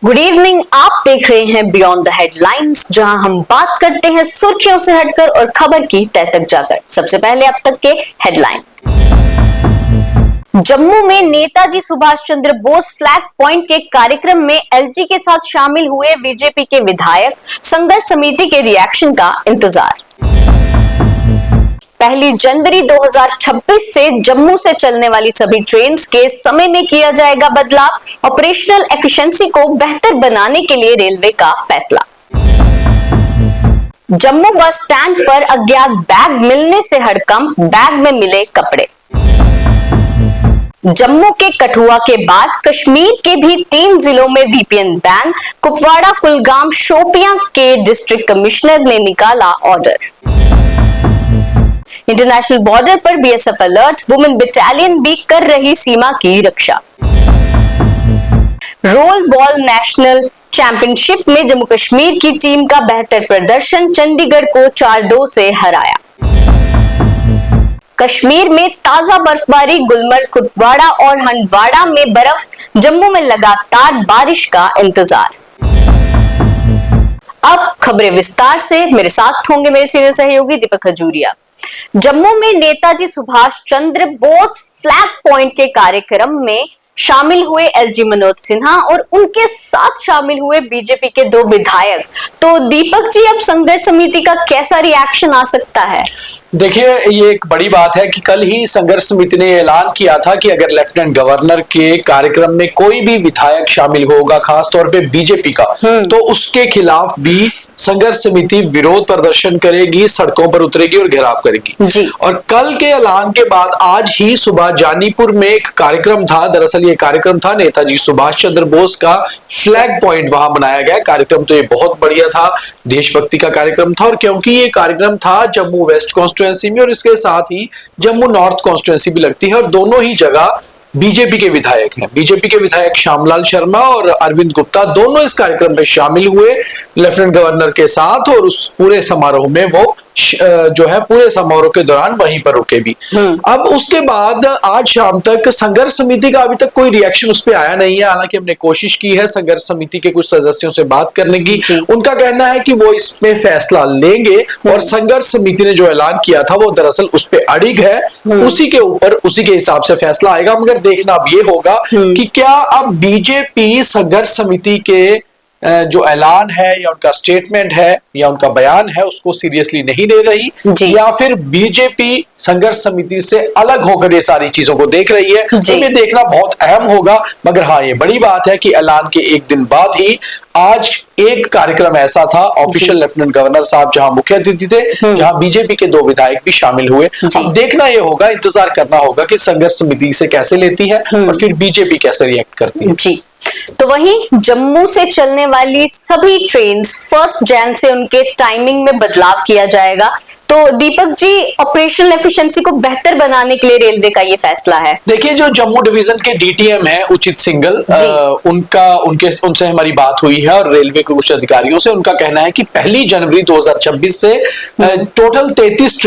Good evening. आप देख रहे हैं बियॉन्ड द हेडलाइंस, जहां हम बात करते हैं सुर्खियों से हटकर और खबर की तह तक जाकर। सबसे पहले अब तक के हेडलाइन। जम्मू में नेताजी सुभाष चंद्र बोस फ्लैग पॉइंट के कार्यक्रम में एलजी के साथ शामिल हुए बीजेपी के विधायक, संघर्ष समिति के रिएक्शन का इंतजार। 1 जनवरी 2026 से जम्मू से चलने वाली सभी ट्रेन के समय में किया जाएगा बदलाव। ऑपरेशनल एफिशिएंसी को बेहतर बनाने के लिए रेलवे का फैसला। जम्मू बस स्टैंड पर अज्ञात बैग मिलने से हड़कंप, बैग में मिले कपड़े। जम्मू के कठुआ के बाद कश्मीर के भी 3 जिलों में वीपीएन बैन। कुपवाड़ा, कुलगाम, शोपियां के डिस्ट्रिक्ट कमिश्नर ने निकाला ऑर्डर। इंटरनेशनल बॉर्डर पर बीएसएफ अलर्ट, वुमेन बटालियन भी कर रही सीमा की रक्षा। रोल बॉल नेशनल चैंपियनशिप में जम्मू कश्मीर की टीम का बेहतर प्रदर्शन, चंडीगढ़ को 4-2 से हराया। कश्मीर में ताजा बर्फबारी, गुलमर्ग, कुपवाड़ा और हंदवाड़ा में बर्फ, जम्मू में लगातार बारिश का इंतजार। अब खबरें विस्तार से। मेरे साथ होंगे मेरे सीनियर सहयोगी दीपक खजूरिया। जम्मू में नेताजी सुभाष चंद्र बोस फ्लैग पॉइंट के कार्यक्रम में शामिल हुए एलजी मनोज सिन्हा और उनके साथ शामिल हुए बीजेपी के 2 विधायक। तो दीपक जी, अब संघर्ष समिति का कैसा रिएक्शन आ सकता है? देखिए, ये एक बड़ी बात है कि कल ही संघर्ष समिति ने ऐलान किया था कि अगर लेफ्टिनेंट गवर्नर के कार्यक्रम में कोई भी विधायक शामिल होगा, खासतौर पे बीजेपी का, तो उसके खिलाफ भी संघर्ष समिति विरोध प्रदर्शन करेगी, सड़कों पर उतरेगी और घेराव करेगी। और कल के ऐलान के बाद आज ही सुबह जानीपुर में एक कार्यक्रम था। दरअसल ये कार्यक्रम था नेताजी सुभाष चंद्र बोस का फ्लैग पॉइंट वहां बनाया गया। कार्यक्रम तो ये बहुत बढ़िया था, देशभक्ति का कार्यक्रम था। और क्योंकि ये कार्यक्रम था जम्मू वेस्ट कॉन्स्टिट्यूएंसी में और इसके साथ ही जम्मू नॉर्थ कॉन्स्टिट्यूएंसी भी लगती है, और दोनों ही जगह बीजेपी के विधायक हैं। बीजेपी के विधायक श्यामलाल शर्मा और अरविंद गुप्ता दोनों इस कार्यक्रम में शामिल हुए लेफ्टिनेंट गवर्नर के साथ, और उस पूरे समारोह में वो जो है पूरे समारोह के दौरान वहीं पर रुके भी। अब उसके बाद आज शाम तक संघर्ष समिति का अभी तक कोई रिएक्शन उस पर आया नहीं है। हालांकि हमने कोशिश की है संघर्ष समिति के कुछ सदस्यों से बात करने की। उनका कहना है कि वो इसमें फैसला लेंगे, और संघर्ष समिति ने जो ऐलान किया था वो दरअसल उस पर अड़िग है। उसी के ऊपर उसी के हिसाब से फैसला आएगा। मगर देखना अब ये होगा कि क्या अब बीजेपी संघर्ष समिति के जो ऐलान है या उनका स्टेटमेंट है या उनका बयान है उसको सीरियसली नहीं ले रही, या फिर बीजेपी संघर्ष समिति से अलग होकर ये सारी चीजों को देख रही है। तो ये देखना बहुत अहम होगा। मगर हाँ, ये बड़ी बात है कि ऐलान के एक दिन बाद ही आज एक कार्यक्रम ऐसा था, ऑफिशियल लेफ्टिनेंट गवर्नर साहब जहां मुख्य अतिथि थे, जहां बीजेपी के 2 विधायक भी शामिल हुए। अब देखना यह होगा, इंतजार करना होगा कि संघर्ष समिति से कैसे लेती है और फिर बीजेपी कैसे रिएक्ट करती है। जी। तो वहीं जम्मू से चलने वाली सभी ट्रेन 1 जनवरी से उनके टाइमिंग में बदलाव किया जाएगा। तो दीपक जी, ऑपरेशनल एफिशिएंसी को बेहतर बनाने के लिए रेलवे का ये फैसला है। देखिए, जो जम्मू डिवीजन के डीटीएम है उचित सिंगल, उनसे हमारी बात हुई है और रेलवे के कुछ अधिकारियों से। उनका कहना है कि 1 जनवरी 2026 से टोटल 33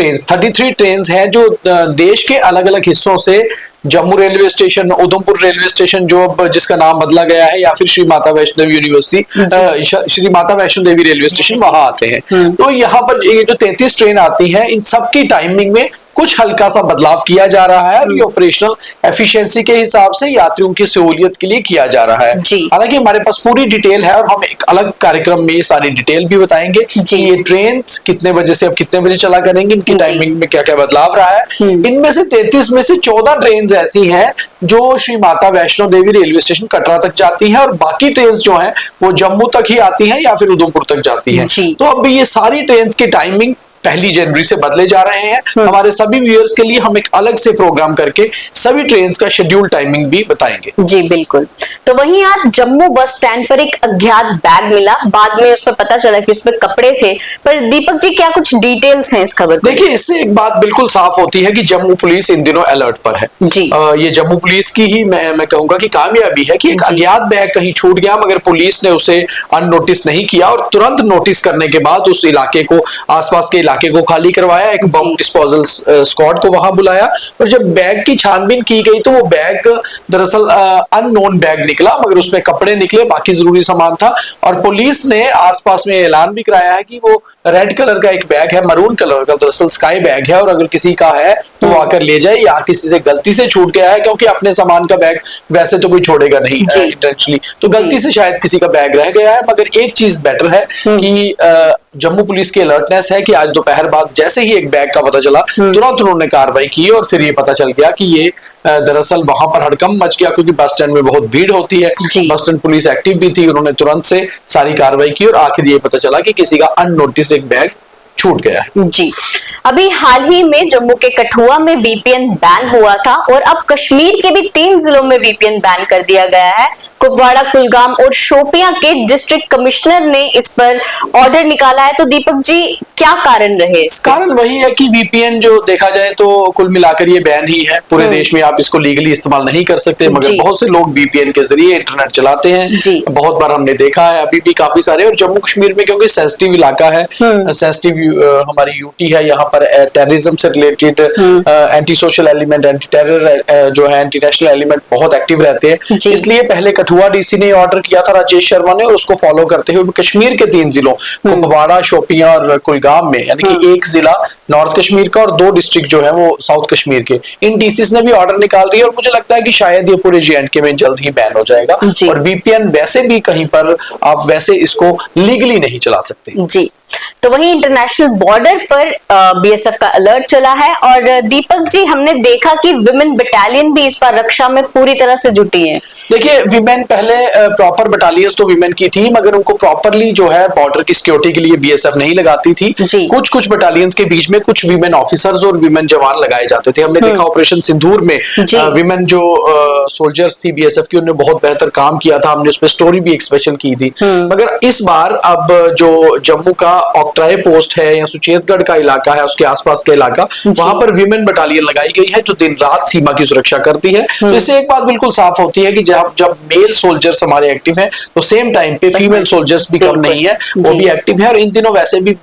ट्रेन हैं जो देश के अलग अलग हिस्सों से Jammu railway station, Udhampur railway station जो अब जिसका नाम बदला गया है, या फिर Shri Mata Vaishno Devi university, Shri Mata Vaishno Devi railway station, वहां आते हैं। तो यहाँ पर ये जो 33 ट्रेन आती हैं, इन सबकी टाइमिंग में कुछ हल्का सा बदलाव किया जा रहा है। ये ऑपरेशनल एफिशिएंसी के हिसाब से यात्रियों की सहूलियत के लिए किया जा रहा है। हालांकि हमारे पास पूरी डिटेल है और हम एक अलग कार्यक्रम में ये सारी डिटेल भी बताएंगे कि ये ट्रेन कितने बजे से अब कितने बजे चला करेंगी, इनकी टाइमिंग में क्या क्या बदलाव रहा है। इनमें से 33 में से 14 ट्रेन ऐसी हैं जो श्री माता वैष्णो देवी रेलवे स्टेशन कटरा तक जाती हैं, और बाकी ट्रेन जो हैं वो जम्मू तक ही आती हैं या फिर उधमपुर तक जाती हैं। तो अब ये सारी ट्रेन की टाइमिंग 1 जनवरी से बदले जा रहे हैं। हमारे सभी व्यूअर्स के लिए हम एक अलग से प्रोग्राम करके सभी ट्रेन का शेड्यूल टाइमिंग भी बताएंगे। जी बिल्कुल। तो वहीं आज जम्मू बस स्टैंड पर एक अज्ञात बैग मिला, बाद में उसमें पता चला कि उसमें कपड़े थे। पर दीपक जी, क्या कुछ डिटेल्स हैं इस खबर पर? देखिए, इससे एक बात बिल्कुल साफ होती है कि जम्मू पुलिस इन दिनों अलर्ट पर है। जी। ये जम्मू पुलिस की ही मैं कहूंगा कि कामयाबी है कि एक अज्ञात बैग कहीं छूट गया, मगर पुलिस ने उसे अननोटिस नहीं किया और तुरंत नोटिस करने के बाद उस इलाके को, आसपास के इलाके को खाली करवाया, एक बम डिस्पोजल स्क्वाड को वहां बुलाया, और जब बैग की छानबीन की गई तो वो बैग दरअसल अननोन बैग निकला, मगर उसमें कपड़े निकले, बाकी जरूरी सामान था। और पुलिस ने आसपास में ऐलान भी कराया है कि वो रेड कलर का एक बैग है, मरून कलर का, दरअसल स्काई बैग है, और अगर किसी का है तो वो आकर ले जाए, या किसी से गलती से छूट गया है, क्योंकि अपने सामान का बैग वैसे तो कोई छोड़ेगा नहीं इंटेंशनली, तो गलती से शायद किसी का बैग रह गया है। मगर एक चीज बेटर है कि जम्मू पुलिस की अलर्टनेस है कि आज दोपहर बाद जैसे ही एक बैग का पता चला, तुरंत उन्होंने कार्रवाई की, और फिर ये पता चल गया कि ये दरअसल वहां पर हड़कंप मच गया, क्योंकि बस स्टैंड में बहुत भीड़ होती है, बस स्टैंड पुलिस एक्टिव भी थी, उन्होंने तुरंत से सारी कार्रवाई की, और आखिर ये पता चला कि किसी का अननोटिस एक बैग छूट गया है। जी, अभी हाल ही में जम्मू के कठुआ में वीपीएन बैन हुआ था, और अब कश्मीर के भी 3 जिलों में वीपीएन बैन कर दिया गया है। कुपवाड़ा, कुलगाम और शोपियां के डिस्ट्रिक्ट कमिश्नर ने इस पर ऑर्डर निकाला है। तो दीपक जी, क्या कारण रहे इसका? कारण वही है कि वीपीएन जो देखा जाए तो कुल मिलाकर ये बैन ही है, पूरे देश में आप इसको लीगली इस्तेमाल नहीं कर सकते, मगर बहुत से लोग वीपीएन के जरिए इंटरनेट चलाते हैं, बहुत बार हमने देखा है, अभी भी काफी सारे। और जम्मू कश्मीर में क्योंकि सेंसिटिव इलाका है, सेंसिटिव हमारी यूटी है, यहाँ पर टेररिज्म से related anti social element, anti terror जो है, एंटी नेशनल एलिमेंट बहुत एक्टिव रहते हैं, इसलिए पहले कठुआ डीसी ने ऑर्डर किया था, राजेश शर्मा ने, और उसको फॉलो करते हुए कश्मीर के 3 जिलों कुपवाड़ा, शोपियां और कुलगाम में, यानी कि एक जिला नॉर्थ कश्मीर का और 2 डिस्ट्रिक्ट जो है वो साउथ कश्मीर के, इन डीसीस ने भी ऑर्डर निकाल दिया, और मुझे लगता है कि शायद ये पूरे जेएंडके में जल्द ही बैन हो जाएगा। और वीपीएन वैसे भी कहीं पर आप वैसे इसको लीगली नहीं चला सकते। जी, तो वहीं इंटरनेशनल बॉर्डर पर बीएसएफ का अलर्ट चला है। और दीपक जी, हमने देखा कि विमेन बटालियन भी इस बार रक्षा में पूरी तरह से जुटी है। देखिए, विमेन पहले प्रॉपर बटालियंस तो विमेन की थी, मगर उनको प्रॉपरली जो है बॉर्डर की सिक्योरिटी के लिए बीएसएफ नहीं लगाती थी। कुछ बटालियंस के बीच में कुछ विमेन ऑफिसर्स और विमेन जवान लगाए जाते थे। हमने देखा ऑपरेशन सिंदूर में विमेन जो सोल्जर्स थी बीएसएफ की, उन्होंने बहुत बेहतर काम किया था, हमने उस पर स्टोरी भी एक स्पेशल की थी। मगर इस बार अब जो जम्मू का ऑक्ट्राई पोस्ट है या सुचेतगढ़ का इलाका है, उसके आसपास का इलाका, वहां पर विमेन बटालियन लगाई गई है जो दिन रात सीमा की सुरक्षा करती है। तो इससे एक बात बिल्कुल साफ होती है कि जब मेल सोल्जर्स हमारे एक्टिव हैं, तो सेम टाइम पे फीमेल सोल्जर्स भी कम नहीं है, वो भी एक्टिव है। और इन दिनों वैसे भी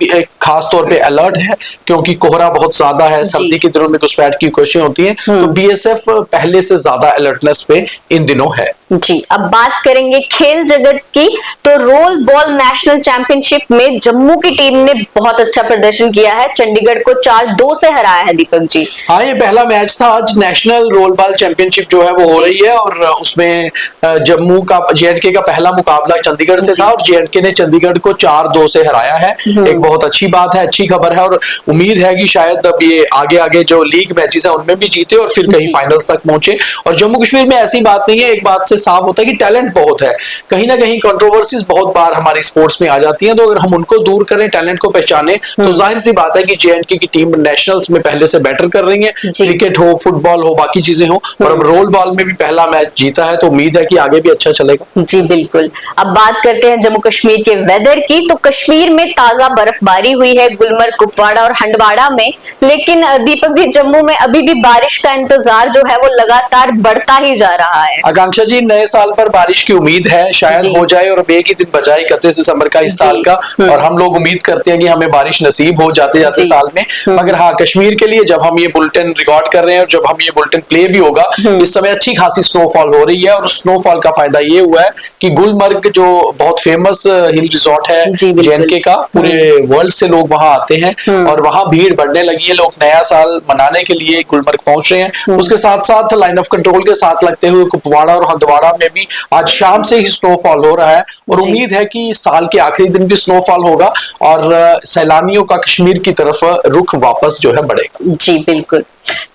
खास तौर पे अलर्ट है, क्योंकि कोहरा बहुत ज्यादा है, सर्दी के दिनों में घुसपैठ की कोशिशें होती हैं, तो बीएसएफ पहले से ज्यादा अलर्टनेस पे इन दिनों है। जी, अब बात करेंगे खेल जगत की। तो रोल बॉल नेशनल चैंपियनशिप में जम्मू की टीम ने बहुत अच्छा प्रदर्शन किया है, चंडीगढ़ को 4-2 से हराया है। दीपक जी, हाँ, ये पहला मैच था। आज नेशनल रोल बॉल चैंपियनशिप जो है वो हो रही है, और उसमें जम्मू का जेएंडके का पहला मुकाबला चंडीगढ़ से था, और जेएंडके ने चंडीगढ़ को 4-2 से हराया है। एक बहुत अच्छी बात है, अच्छी खबर है, और उम्मीद है कि शायद अब ये आगे आगे जो लीग मैचेस है उनमें भी जीते और फिर कहीं फाइनल्स तक पहुंचे। और जम्मू कश्मीर में ऐसी बात नहीं है, एक बात से साफ होता है कि टैलेंट बहुत है। कहीं ना कहीं कंट्रोवर्सीज बहुत बार हमारी स्पोर्ट्स में आ जाती हैं, तो अगर हम उनको दूर करें, टैलेंट को पहचाने, तो जाहिर सी बात है कि जेएंडके की टीम नेशनल्स में पहले से बेटर कर रही है। क्रिकेट हो, फुटबॉल हो, बाकी चीजें हो, और अब रोल बॉल में भी पहला मैच जीता है, तो उम्मीद है कि आगे भी अच्छा चलेगा। जी बिल्कुल। अब बात करते हैं जम्मू कश्मीर के वेदर की। तो कश्मीर में ताजा बर्फबारी हुई है गुलमर्ग, कुपवाड़ा और हंडवाड़ा में, लेकिन दीपक जी, जम्मू में अभी भी बारिश का इंतजार जो है वो लगातार बढ़ता ही जा रहा है। आकांक्षा जी, नए साल पर बारिश की उम्मीद है, शायद हो जाए, और अब एक ही दिन बचा है 31 दिसंबर का इस साल का, और हम लोग उम्मीद करते हैं कि हमें बारिश नसीब हो जाते जाते साल में। मगर हाँ, कश्मीर के लिए जब हम ये बुलेटिन रिकॉर्ड कर रहे हैं और जब हम ये बुलेटिन प्ले भी होगा, इस समय अच्छी खासी स्नोफॉल हो रही है, और स्नोफॉल का फायदा ये हुआ है कि गुलमर्ग जो बहुत फेमस हिल रिजॉर्ट है जेएंडके का, पूरे वर्ल्ड से लोग वहां आते हैं, और वहां भीड़ बढ़ने लगी है। लोग नया साल मनाने के लिए गुलमर्ग पहुंच रहे हैं। उसके साथ साथ लाइन ऑफ कंट्रोल के साथ लगते हुए कुपवाड़ा और हंदवाड़ा में भी आज शाम से ही स्नोफॉल हो रहा है, और उम्मीद है कि साल के आखिरी दिन भी स्नोफॉल होगा, और सैलानियों का कश्मीर की तरफ रुख वापस जो है बढ़ेगा। जी बिल्कुल।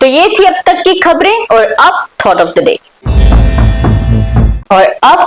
तो ये थी अब तक की खबरें, और अब थॉट ऑफ द डे। और अब